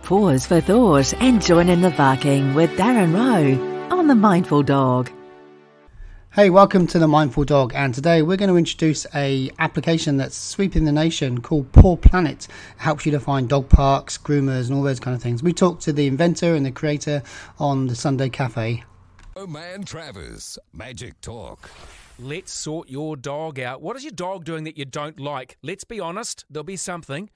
Pause for thought and join in the barking with Darren Rowe on The Mindful Dog. Hey, welcome to The Mindful Dog, and today we're going to introduce a application that's sweeping the nation called Paw Planet. It helps you to find dog parks, groomers and all those kind of things. We talked to the inventor and the creator on the Sunday Cafe. Roman Travers, Magic Talk. Let's sort your dog out. What is your dog doing that you don't like? Let's be honest, there'll be something.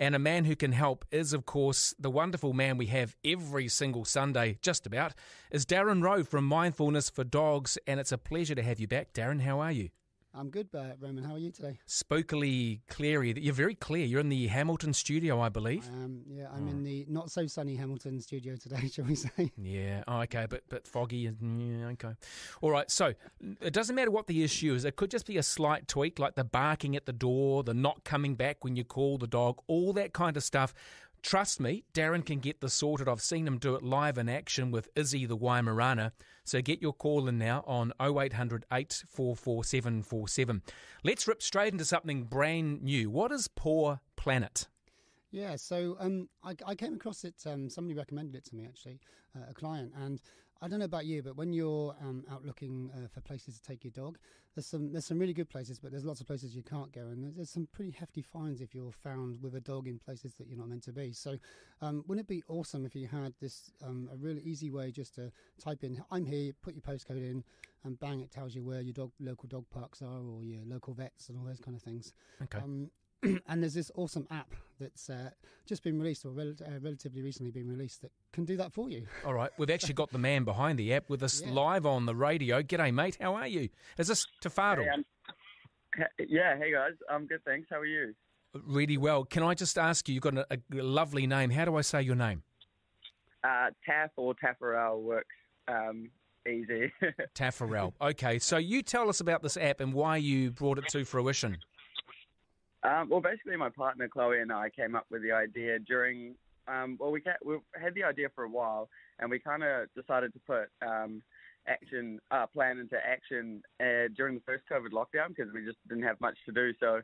And a man who can help is, of course, the wonderful man we have every single Sunday, just about, is Darren Rowe from Mindfulness for Dogs. And it's a pleasure to have you back. Darren, how are you? I'm good, Roman. How are you today? Spookily cleary. You're very clear. You're in the Hamilton studio, I believe. I'm in the not-so-sunny Hamilton studio today, shall we say. Yeah, okay, but foggy. Yeah, okay. All right, so it doesn't matter what the issue is. It could just be a slight tweak, like the barking at the door, the not coming back when you call the dog, all that kind of stuff. Trust me, Darren can get this sorted. I've seen him do it live in action with Izzy the Weimaraner. So get your call in now on 0800 844 747. Let's rip straight into something brand new. What is Paw Planet? Yeah, so I came across it, somebody recommended it to me actually, a client, and I don't know about you, but when you're out looking for places to take your dog, there's some really good places, but there's lots of places you can't go, and there's some pretty hefty fines if you're found with a dog in places that you're not meant to be. So wouldn't it be awesome if you had this a really easy way just to type in "I'm here," put your postcode in, and bang, it tells you where your local dog parks are or your local vets and all those kind of things. Okay. And there's this awesome app that's just been released, or relatively recently been released, that can do that for you. All right, we've actually got the man behind the app with us live on the radio. G'day, mate. How are you? Is this Tafadal? Hey guys. I'm good, thanks. How are you? Really well. Can I just ask you, you've got a lovely name. How do I say your name? Taff or Taffarel works easy. Taffarel. Okay, so you tell us about this app and why you brought it to fruition. Well, basically, my partner Chloe and I came up with the idea during. We had the idea for a while, and we kind of decided to put plan into action during the first COVID lockdown because we just didn't have much to do. So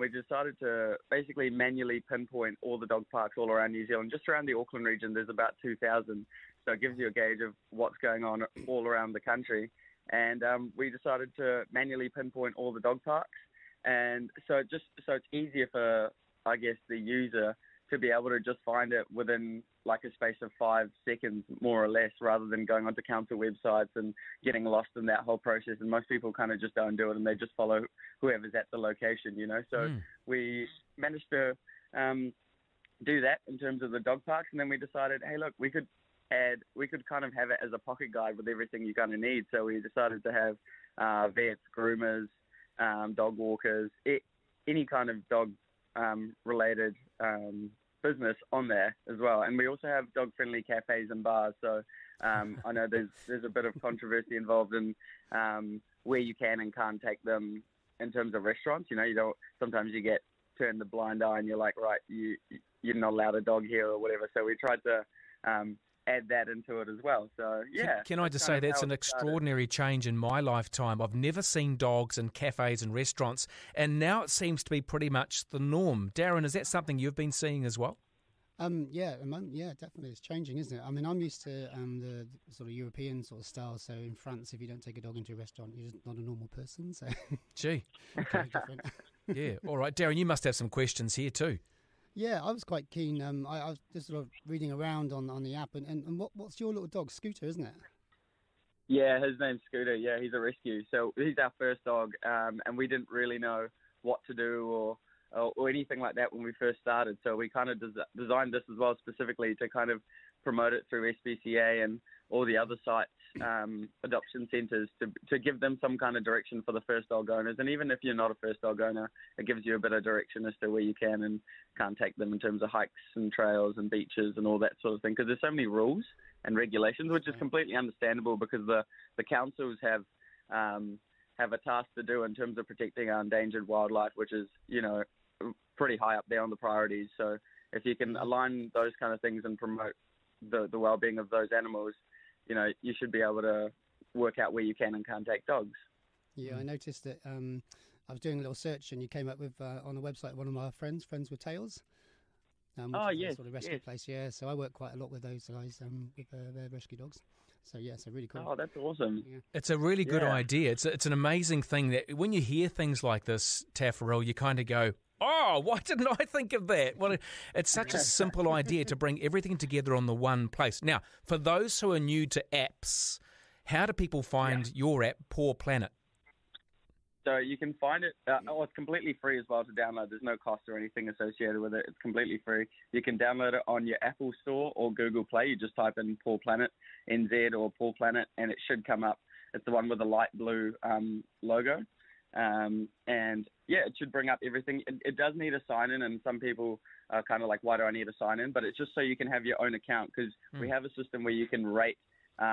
we decided to basically manually pinpoint all the dog parks all around New Zealand. Just around the Auckland region, there's about 2,000. So it gives you a gauge of what's going on all around the country. And we decided to manually pinpoint all the dog parks. And so it's easier for, I guess, the user to be able to just find it within like a space of 5 seconds, more or less, rather than going onto council websites and getting lost in that whole process. And most people kind of just don't do it, and they just follow whoever's at the location, you know. So we managed to do that in terms of the dog parks, and then we decided, hey, look, we could kind of have it as a pocket guide with everything you're going to need. So we decided to have vets, groomers, dog walkers, any kind of dog related business on there as well. And we also have dog friendly cafes and bars. So I know there's a bit of controversy involved in where you can and can't take them in terms of restaurants. You know, sometimes you get turned the blind eye and you're like, right, you're not allowed a dog here or whatever. So we tried to add that into it as well. So yeah. Can I just say that's an extraordinary change in my lifetime. I've never seen dogs in cafes and restaurants, and now it seems to be pretty much the norm. Darren, is that something you've been seeing as well? Yeah, definitely. It's changing, isn't it? I mean, I'm used to the sort of European sort of style. So in France, if you don't take a dog into a restaurant, you're just not a normal person. So, gee, okay, different. Yeah. All right, Darren, you must have some questions here too. Yeah, I was quite keen. I was just sort of reading around on the app, and what's your little dog? Scooter, isn't it? Yeah, his name's Scooter. Yeah, he's a rescue. So he's our first dog, and we didn't really know what to do or anything like that when we first started. So we kind of designed this as well specifically to kind of promote it through SPCA and all the other sites, adoption centres, to give them some kind of direction for the first dog owners. And even if you're not a first dog owner, it gives you a bit of direction as to where you can and can't take them in terms of hikes and trails and beaches and all that sort of thing. Because there's so many rules and regulations, which is completely understandable because the councils have a task to do in terms of protecting our endangered wildlife, which is, you know, pretty high up there on the priorities. So if you can align those kind of things and promote the well-being of those animals, you know, you should be able to work out where you can and can't take dogs. Yeah, I noticed that I was doing a little search and you came up with, on the website, one of my friends with tails. which is yes, a sort of rescue place. Yeah, so I work quite a lot with those guys with their rescue dogs. So yeah, so really cool. Oh, that's awesome. Yeah. It's a really good idea. It's an amazing thing that when you hear things like this, Taffarel, you kind of go, oh, why didn't I think of that? Well, it's such a simple idea to bring everything together on the one place. Now, for those who are new to apps, how do people find your app, Paw Planet? So you can find it, it's completely free as well to download. There's no cost or anything associated with it. It's completely free. You can download it on your Apple Store or Google Play. You just type in Paw Planet, NZ or Paw Planet, and it should come up. It's the one with the light blue logo. And yeah, it should bring up everything. It does need a sign-in, and some people are kind of like, why do I need a sign-in? But it's just so you can have your own account, because we have a system where you can rate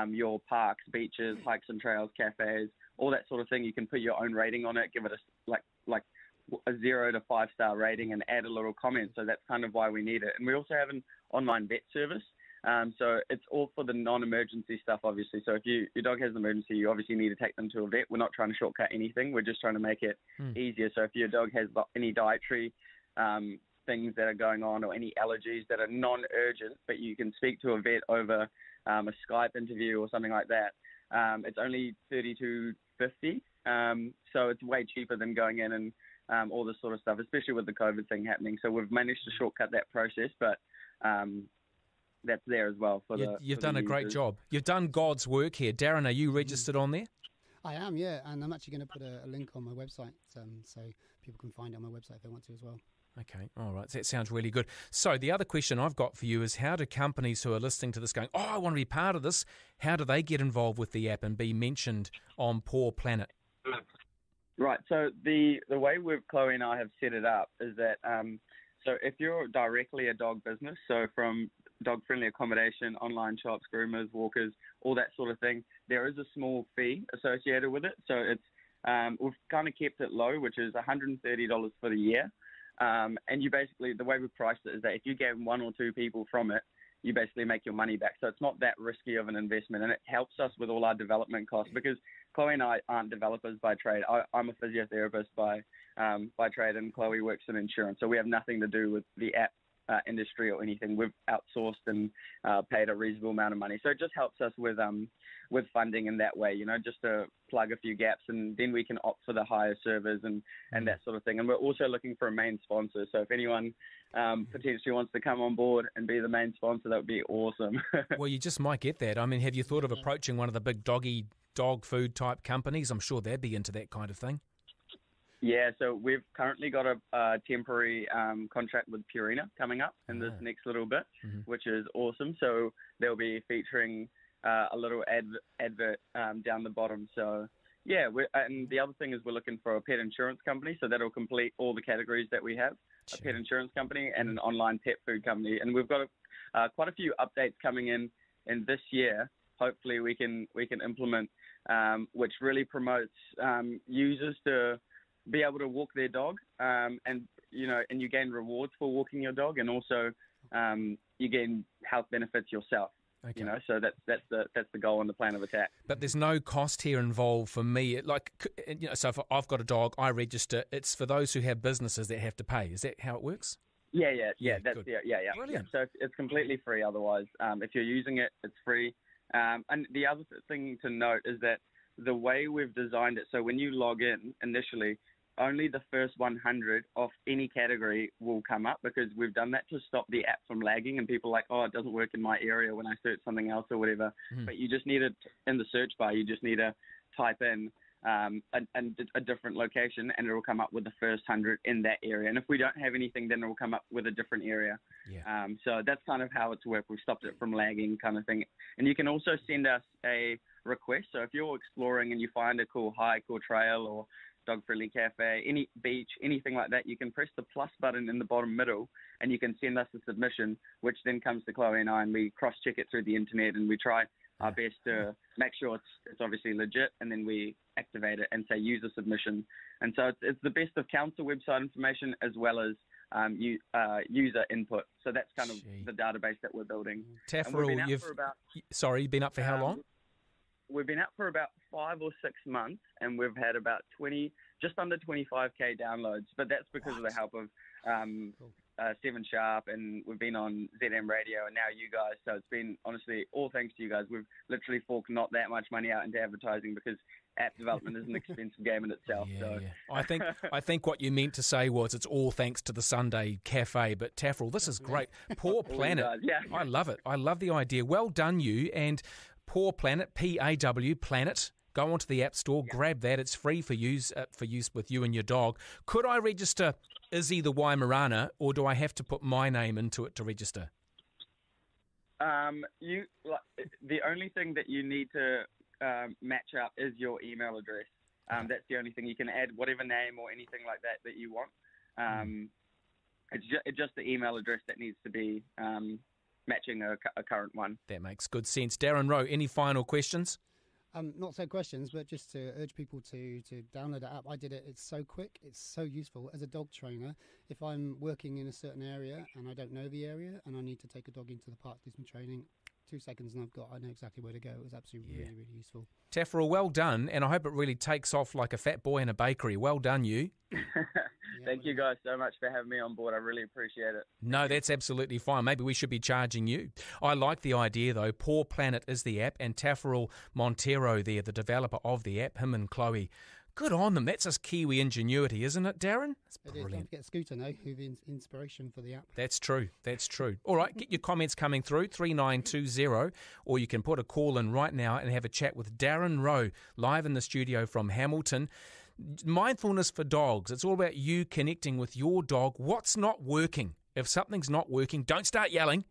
your parks, beaches, hikes and trails, cafes, all that sort of thing. You can put your own rating on it, give it a 0 to 5 star rating, and add a little comment. So that's kind of why we need it. And we also have an online vet service. So it's all for the non-emergency stuff, obviously. So if your dog has an emergency, you obviously need to take them to a vet. We're not trying to shortcut anything. We're just trying to make it easier. So if your dog has any dietary things that are going on or any allergies that are non-urgent, but you can speak to a vet over a Skype interview or something like that, it's only $32.50. So it's way cheaper than going in and all this sort of stuff, especially with the COVID thing happening. So we've managed to shortcut that process, but that's there as well. You've done a great job. You've done God's work here. Darren, are you registered on there? I am, yeah, and I'm actually going to put a link on my website, so people can find it on my website if they want to as well. Okay, all right. That sounds really good. So the other question I've got for you is, how do companies who are listening to this going, oh, I want to be part of this, how do they get involved with the app and be mentioned on Paw Planet? Right. So the way Chloe and I have set it up is that so if you're directly a dog business, so from dog-friendly accommodation, online shops, groomers, walkers, all that sort of thing, there is a small fee associated with it. So it's we've kind of kept it low, which is $130 for the year. And you basically, the way we priced it is that if you get 1 or 2 people from it, you basically make your money back. So it's not that risky of an investment, and it helps us with all our development costs, because Chloe and I aren't developers by trade. I'm a physiotherapist by trade, and Chloe works in insurance. So we have nothing to do with the app industry or anything. We've outsourced and paid a reasonable amount of money. So it just helps us with funding in that way, just to plug a few gaps, and then we can opt for the higher servers and that sort of thing. And we're also looking for a main sponsor. So if anyone potentially wants to come on board and be the main sponsor, that would be awesome. Well, you just might get that. I mean, have you thought of approaching one of the big dog food type companies? I'm sure they'd be into that kind of thing. Yeah, so we've currently got a temporary contract with Purina coming up in this next little bit, which is awesome. So they'll be featuring a little advert down the bottom. So yeah, and the other thing is we're looking for a pet insurance company, so that'll complete all the categories that we have: a pet insurance company and an online pet food company. And we've got quite a few updates coming in this year. Hopefully we can implement, which really promotes users to be able to walk their dog, and you gain rewards for walking your dog, and also you gain health benefits yourself. Okay. So that's the goal and the plan of attack. But there's no cost here involved for me. So if I've got a dog, I register. It's for those who have businesses that have to pay. Is that how it works? Yeah. That's good. Yeah. Brilliant. So it's completely free. Otherwise, if you're using it, it's free. And the other thing to note is that the way we've designed it, so when you log in initially, only the first 100 of any category will come up, because we've done that to stop the app from lagging, and people are like, oh, it doesn't work in my area when I search something else or whatever. But you just need it in the search bar. You just need to type in a different location, and it will come up with the first 100 in that area. And if we don't have anything, then it will come up with a different area. Yeah. So that's kind of how it's worked. We've stopped it from lagging, kind of thing. And you can also send us a request. So if you're exploring and you find a cool hike or trail or dog-friendly cafe, any beach, anything like that, you can press the plus button in the bottom middle, and you can send us a submission, which then comes to Chloe and I, and we cross-check it through the internet, and we try our best to make sure it's obviously legit, and then we activate it and say user submission. And so it's the best of council website information as well as user input. So that's kind of the database that we're building. Taffarel, you've been up for how long? We've been out for about 5 or 6 months, and we've had about just under 25k downloads. But that's because of the help of 7 Sharp, and we've been on ZM Radio, and now you guys. So it's been, honestly, all thanks to you guys. We've literally forked not that much money out into advertising because app development is an expensive game in itself. I think what you meant to say was it's all thanks to the Sunday Cafe. But Taffarel, this is great. Paw Planet. I love it. I love the idea. Well done, you. And Paw Planet, PAW Planet. Go onto the App Store, grab that. It's free for use with you and your dog. Could I register Izzy the Weimaraner, or do I have to put my name into it to register? The only thing that you need to match up is your email address. That's the only thing. You can add whatever name or anything like that you want. It's just the email address that needs to be matching a current one. That makes good sense. Darren Rowe, any final questions? Not so questions, but just to urge people to download the app. I did it. It's so quick. It's so useful. As a dog trainer, if I'm working in a certain area and I don't know the area and I need to take a dog into the park to do some training, 2 seconds and I know exactly where to go. It was absolutely really, really useful. Taffarel, well done, and I hope it really takes off like a fat boy in a bakery. Well done, you. Thank you guys so much for having me on board. I really appreciate it. No, that's absolutely fine. Maybe we should be charging you. I like the idea, though. Paw Planet is the app, and Taffarel Montero there, the developer of the app, him and Chloe. Good on them. That's just Kiwi ingenuity, isn't it, Darren? It's brilliant. Don't forget Scooter now, who's the inspiration for the app. That's true. That's true. All right, get your comments coming through, 3920, or you can put a call in right now and have a chat with Darren Rowe, live in the studio from Hamilton. Mindfulness for dogs. It's all about you connecting with your dog. What's not working? If something's not working, don't start yelling.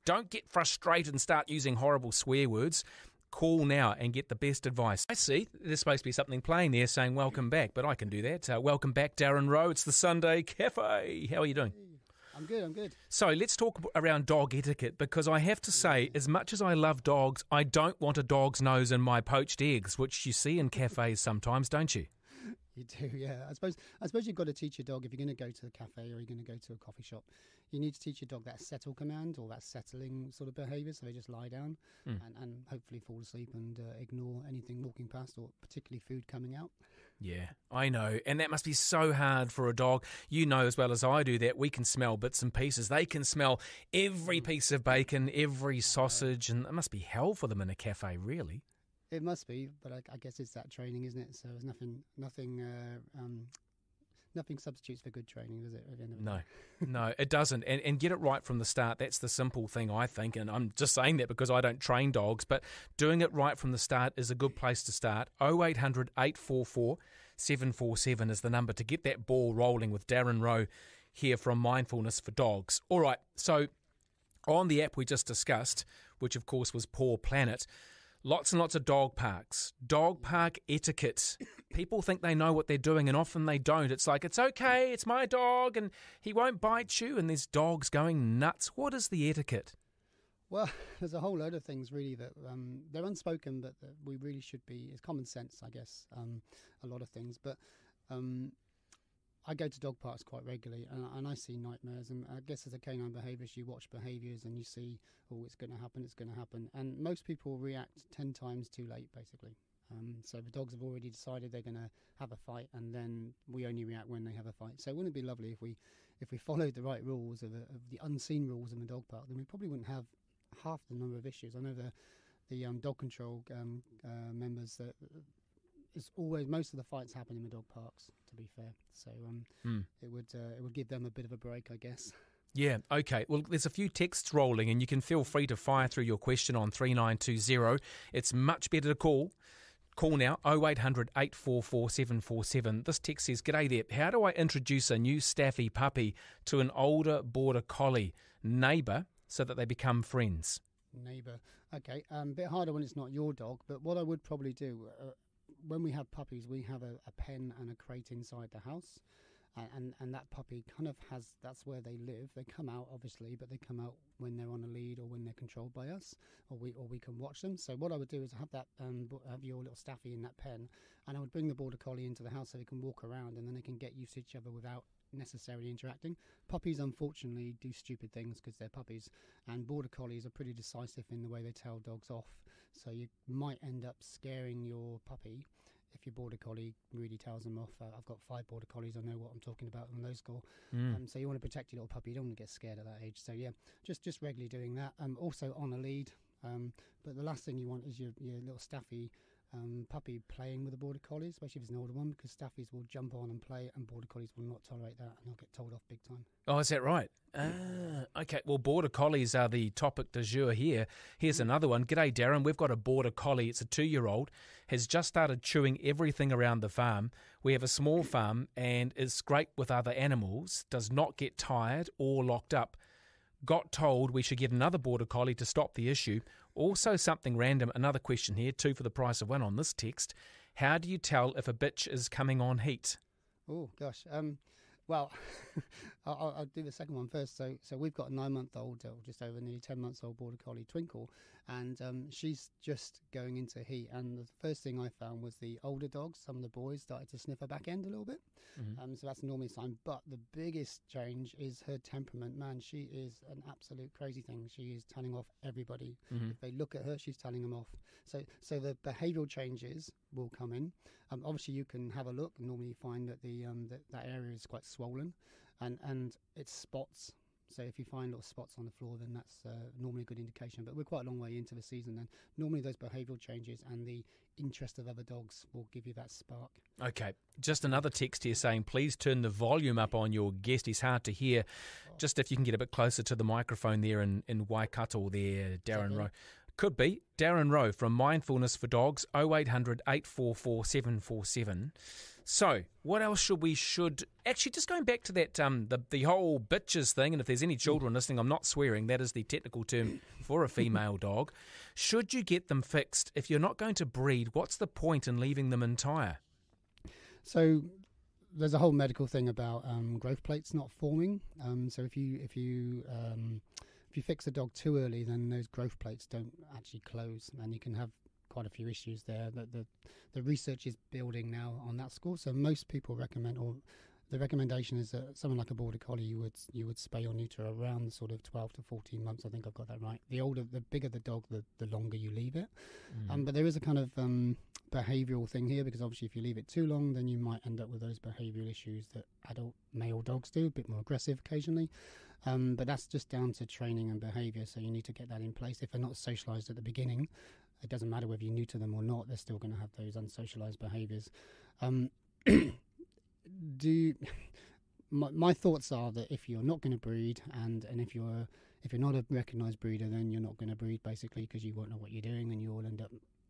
Don't get frustrated and start using horrible swear words. Call now and get the best advice. I see there's supposed to be something playing there saying welcome back, but I can do that. Welcome back, Darren Rowe. It's the Sunday Cafe. How are you doing? I'm good. So let's talk around dog etiquette, because I have to say, as much as I love dogs, I don't want a dog's nose in my poached eggs, which you see in cafes sometimes, don't you? You do, yeah. I suppose you've got to teach your dog, if you're going to go to the cafe or you're going to go to a coffee shop, you need to teach your dog that settle command or that settling sort of behaviour, so they just lie down and hopefully fall asleep and ignore anything walking past, or particularly food coming out. Yeah, I know. And that must be so hard for a dog. You know as well as I do that we can smell bits and pieces. They can smell every piece of bacon, every sausage, and it must be hell for them in a cafe, really. It must be, but I guess it's that training, isn't it? So there's nothing substitutes for good training, does it? At the end of the day? No, it doesn't. And get it right from the start. That's the simple thing, I think. And I'm just saying that because I don't train dogs, but doing it right from the start is a good place to start. 0800 844 747 is the number to get that ball rolling with Darren Rowe here from Mindfulness for Dogs. All right, so on the app we just discussed, which of course was Paw Planet, lots and lots of dog parks. Dog park etiquette. People think they know what they're doing, and often they don't. It's like, it's okay, it's my dog, and he won't bite you, and there's dogs going nuts. What is the etiquette? Well, there's a whole load of things, really, that they're unspoken, but that we really should be. It's common sense, I guess, a lot of things. But I go to dog parks quite regularly, and I see nightmares. And I guess as a canine behaviourist, you watch behaviours and you see, oh, it's going to happen. And most people react 10 times too late, basically. So the dogs have already decided they're going to have a fight, and then we only react when they have a fight. So wouldn't it be lovely if we followed the right rules of the unseen rules in the dog park? Then we probably wouldn't have half the number of issues. I know the dog control members that. It's always, most of the fights happen in the dog parks, to be fair. So it would give them a bit of a break, I guess. Yeah, okay. Well, there's a few texts rolling, and you can feel free to fire through your question on 3920. It's much better to call. Call now, 0800 844 747. This text says, "G'day there. How do I introduce a new staffy puppy to an older border collie neighbour so that they become friends?" Neighbour. Okay, a bit harder when it's not your dog, but what I would probably do... when we have puppies, we have a pen and a crate inside the house, and that puppy kind of has, that's where they live. They come out, obviously, but they come out when they're on a lead or when they're controlled by us, or we can watch them. So what I would do is have that have your little staffy in that pen, and I would bring the border collie into the house so they can walk around, and then they can get used to each other without necessarily interacting. Puppies unfortunately do stupid things because they're puppies, and border collies are pretty decisive in the way they tell dogs off, so you might end up scaring your puppy if your border collie really tells them off. I've got 5 border collies. I know what I'm talking about when those score. So you want to protect your little puppy. You don't want to get scared at that age. So yeah, just regularly doing that. Also on a lead. But the last thing you want is your little staffy puppy playing with a border collie, especially if it's an older one, because staffies will jump on and play, and border collies will not tolerate that, and they'll get told off big time. Oh, is that right? Okay, well, border collies are the topic du jour here. Here's another one. G'day, Darren. We've got a border collie. It's a 2-year-old, has just started chewing everything around the farm. We have a small farm, and is great with other animals, does not get tired or locked up. Got told we should get another border collie to stop the issue. Also something random, another question here, 2 for the price of 1 on this text. How do you tell if a bitch is coming on heat? Oh, gosh. Well, I'll do the second one first. So we've got a 9-month-old, or just over nearly 10 months old border collie, Twinkle, and she's just going into heat. And the first thing I found was the older dogs, some of the boys, started to sniff her back end a little bit. So that's normally a sign. But the biggest change is her temperament. Man, she is an absolute crazy thing. She is telling off everybody. If they look at her, she's telling them off. So the behavioural changes will come in. Obviously, you can have a look. Normally, you find that that area is quite swollen, and it's spots. So if you find little spots on the floor, then that's normally a good indication. But we're quite a long way into the season, and normally those behavioural changes and the interest of other dogs will give you that spark. Okay, just another text here saying, please turn the volume up on your guest. He's hard to hear. Just if you can get a bit closer to the microphone there in Waikato there, Darren Rowe. Could be. Darren Rowe from Mindfulness for Dogs, 0800 844 747. So, what else should actually, just going back to that, the whole bitches thing, and if there's any children listening, I'm not swearing, that is the technical term for a female dog. Should you get them fixed? If you're not going to breed, what's the point in leaving them entire? So, there's a whole medical thing about growth plates not forming. So if you fix a dog too early, then those growth plates don't actually close, and you can have quite a few issues there. The research is building now on that score. So most people recommend, or the recommendation is that someone like a border collie, you would spay or neuter around sort of 12 to 14 months. I think I've got that right. The bigger the dog, the longer you leave it. But there is a kind of behavioural thing here, because obviously if you leave it too long, then you might end up with those behavioural issues that adult male dogs do, a bit more aggressive occasionally. But that's just down to training and behaviour, so you need to get that in place. If they're not socialised at the beginning, it doesn't matter whether you're new to them or not, they're still going to have those unsocialised behaviours. My thoughts are that if you're not going to breed, and if you're not a recognised breeder, then you're not going to breed, basically, because you won't know what you're doing, and you'll end up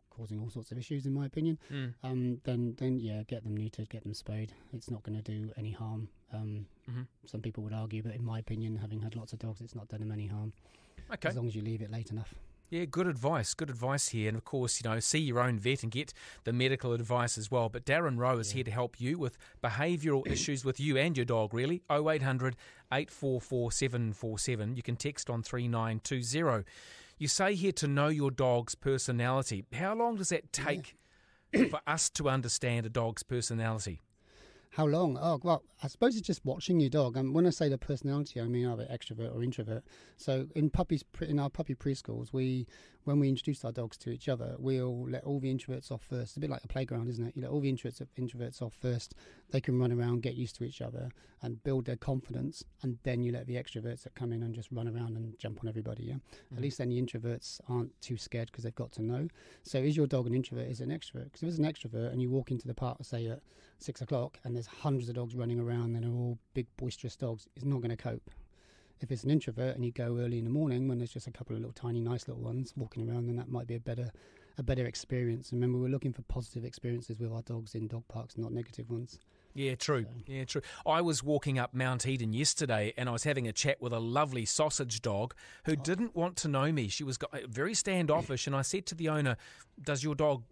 causing all sorts of issues, in my opinion. Then yeah, get them neutered, get them spayed. It's not going to do any harm. Some people would argue, but in my opinion, having had lots of dogs, it's not done them any harm. Okay. As long as you leave it late enough. Yeah, good advice here. And of course, see your own vet and get the medical advice as well. But Darren Rowe is here to help you with behavioural issues with you and your dog, really. 0800 844 747. You can text on 3920. You say here to know your dog's personality. How long does that take for us to understand a dog's personality? How long? Oh, well, I suppose it's just watching your dog. And when I say the personality, I mean either extrovert or introvert. So in our puppy preschools, when we introduce our dogs to each other, we'll let all the introverts off first. It's a bit like a playground, isn't it? You let all the introverts off first. They can run around, get used to each other, and build their confidence. And then you let the extroverts that come in and just run around and jump on everybody. Yeah, At least then the introverts aren't too scared because they've got to know. So is your dog an introvert? Is it an extrovert? Because if it's an extrovert and you walk into the park, say at 6 o'clock, and there's hundreds of dogs running around and they're all big boisterous dogs, it's not going to cope. If it's an introvert and you go early in the morning when there's just a couple of little tiny nice little ones walking around, then that might be a better experience. And remember, we're looking for positive experiences with our dogs in dog parks, not negative ones. Yeah, true. Yeah, true. I was walking up Mount Eden yesterday, and I was having a chat with a lovely sausage dog who didn't want to know me. She was very standoffish, and I said to the owner, is your dog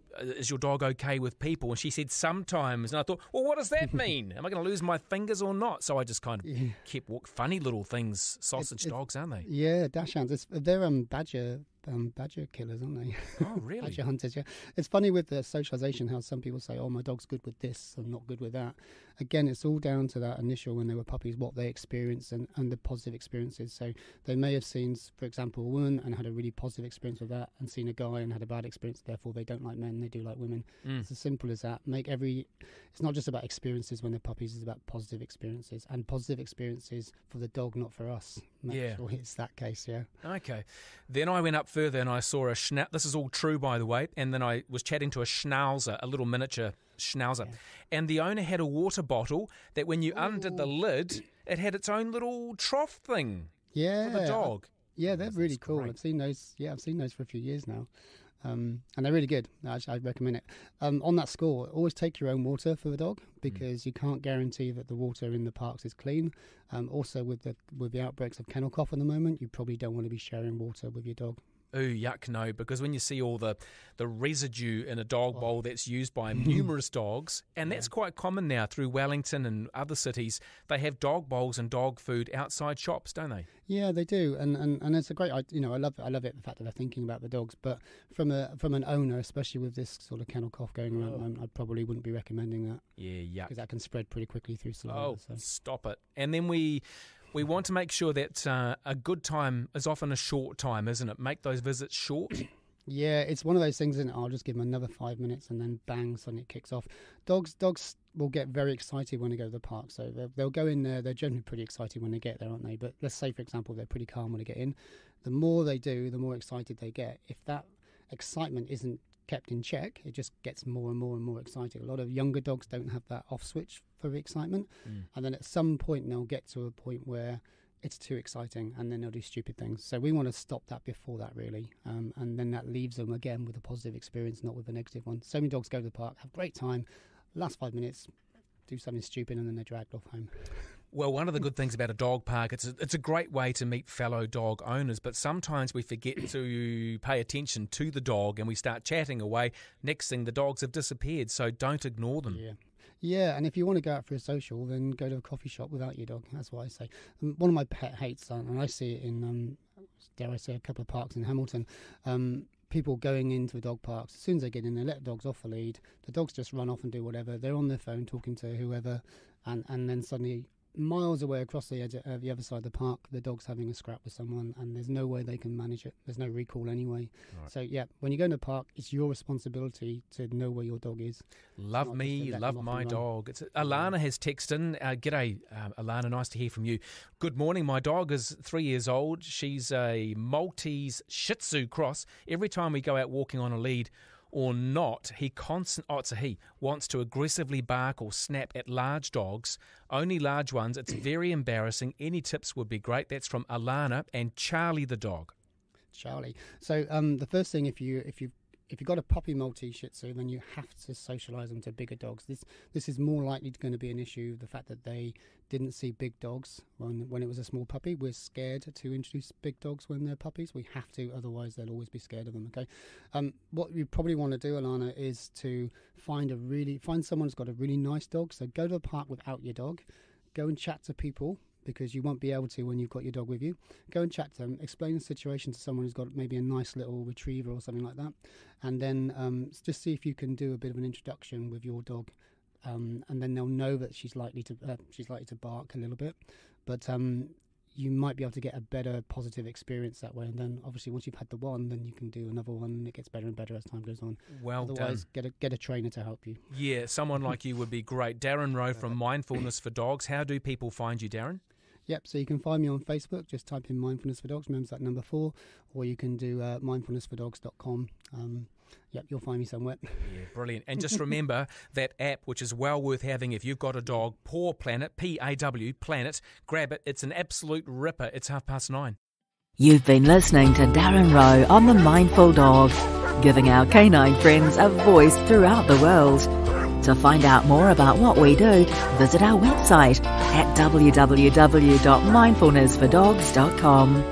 okay with people? And she said, sometimes. And I thought, well, what does that mean? Am I going to lose my fingers or not? So I just kind of kept walking. Funny little things, sausage dogs, aren't they? Yeah, dachshunds. They're badger badger killers, aren't they? Oh, really? Badger hunters, yeah. It's funny with the socialisation how some people say, oh, my dog's good with this and not good with that. Again, it's all down to that initial, when they were puppies, what they experienced and the positive experiences. So they may have seen, for example, a woman and had a really positive experience with that, and seen a guy and had a bad experience, therefore they don't like men, they do like women. It's as simple as that. It's not just about experiences when they're puppies, it's about positive experiences, and positive experiences for the dog, not for us. Make sure it's that case, yeah. Okay. Then I went up further and I saw a this is all true, by the way, and then I was chatting to a schnauzer, a little miniature schnauzer, and the owner had a water bottle that when you undid the lid, it had its own little trough thing for the dog. Yeah, they're really cool. Great. I've seen those. Yeah, I've seen those for a few years now. And they're really good. I recommend it. On that score, always take your own water for the dog, because you can't guarantee that the water in the parks is clean. Also, with the outbreaks of kennel cough at the moment, you probably don't want to be sharing water with your dog. Ooh, yuck, no, because when you see all the residue in a dog bowl that's used by numerous dogs, and that's quite common now through Wellington and other cities, they have dog bowls and dog food outside shops, don't they? Yeah, they do, and it's a great, I love it, the fact that they're thinking about the dogs, but from an owner, especially with this sort of kennel cough going around, I probably wouldn't be recommending that. Yeah, yuck. Because that can spread pretty quickly through saliva. Oh, stop it. And then we want to make sure that a good time is often a short time, isn't it? Make those visits short. Yeah, it's one of those things, and I'll just give them another 5 minutes, and then bang, suddenly it kicks off. Dogs will get very excited when they go to the park, so they'll go in there. They're generally pretty excited when they get there, aren't they? But let's say, for example, they're pretty calm when they get in. The more they do, the more excited they get. If that excitement isn't kept in check, it just gets more and more and more exciting. A lot of younger dogs don't have that off switch for excitement, and then at some point they'll get to a point where it's too exciting, and then they'll do stupid things. So we want to stop that before that, really, and then that leaves them again with a positive experience, not with a negative one. So many dogs go to the park, have a great time, last 5 minutes, do something stupid, and then they're dragged off home. Well, one of the good things about a dog park, it's a great way to meet fellow dog owners, but sometimes we forget to pay attention to the dog and we start chatting away. Next thing, the dogs have disappeared, so don't ignore them. Yeah, and if you want to go out for a social, then go to a coffee shop without your dog. That's what I say. One of my pet hates, and I see it in, dare I say, a couple of parks in Hamilton, people going into dog parks, as soon as they get in, they let the dogs off the lead. The dogs just run off and do whatever. They're on their phone talking to whoever, and then suddenly, miles away across the edge of the other side of the park, the dog's having a scrap with someone, and there's no way they can manage it. There's no recall anyway. Right. So yeah, when you go in the park, it's your responsibility to know where your dog is. Love me, love my dog. Alana has texted in. G'day, Alana, nice to hear from you. Good morning. My dog is 3 years old. She's a Maltese Shih Tzu cross. Every time we go out walking on a lead or not, it's a he, wants to aggressively bark or snap at large dogs, only large ones. It's very embarrassing. Any tips would be great. That's from Alana and Charlie the dog. Charlie. So the first thing, if you've got a puppy Maltese Shih Tzu, then you have to socialise them to bigger dogs. This is more likely going to be an issue, the fact that they didn't see big dogs when it was a small puppy. We're scared to introduce big dogs when they're puppies. We have to, otherwise they'll always be scared of them, okay? What you probably want to do, Alana, is to find someone who's got a really nice dog. So go to the park without your dog. Go and chat to people, because you won't be able to when you've got your dog with you. Go and chat to them, explain the situation to someone who's got maybe a nice little retriever or something like that, and then just see if you can do a bit of an introduction with your dog, and then they'll know that she's likely to bark a little bit, but you might be able to get a better positive experience that way. And then obviously once you've had the one, then you can do another one, and it gets better and better as time goes on. Otherwise, get a trainer to help you. Yeah, someone like you would be great. Darren Rowe from Mindfulness for Dogs. How do people find you, Darren? Yep, so you can find me on Facebook. Just type in Mindfulness for Dogs, remember that number 4, or you can do mindfulnessfordogs.com. Yep, you'll find me somewhere. Yeah, brilliant. And just remember that app, which is well worth having if you've got a dog, Paw Planet, P-A-W, Planet. Grab it. It's an absolute ripper. It's 9:30. You've been listening to Darren Rowe on The Mindful Dog, giving our canine friends a voice throughout the world. To find out more about what we do, visit our website at www.mindfulnessfordogs.com.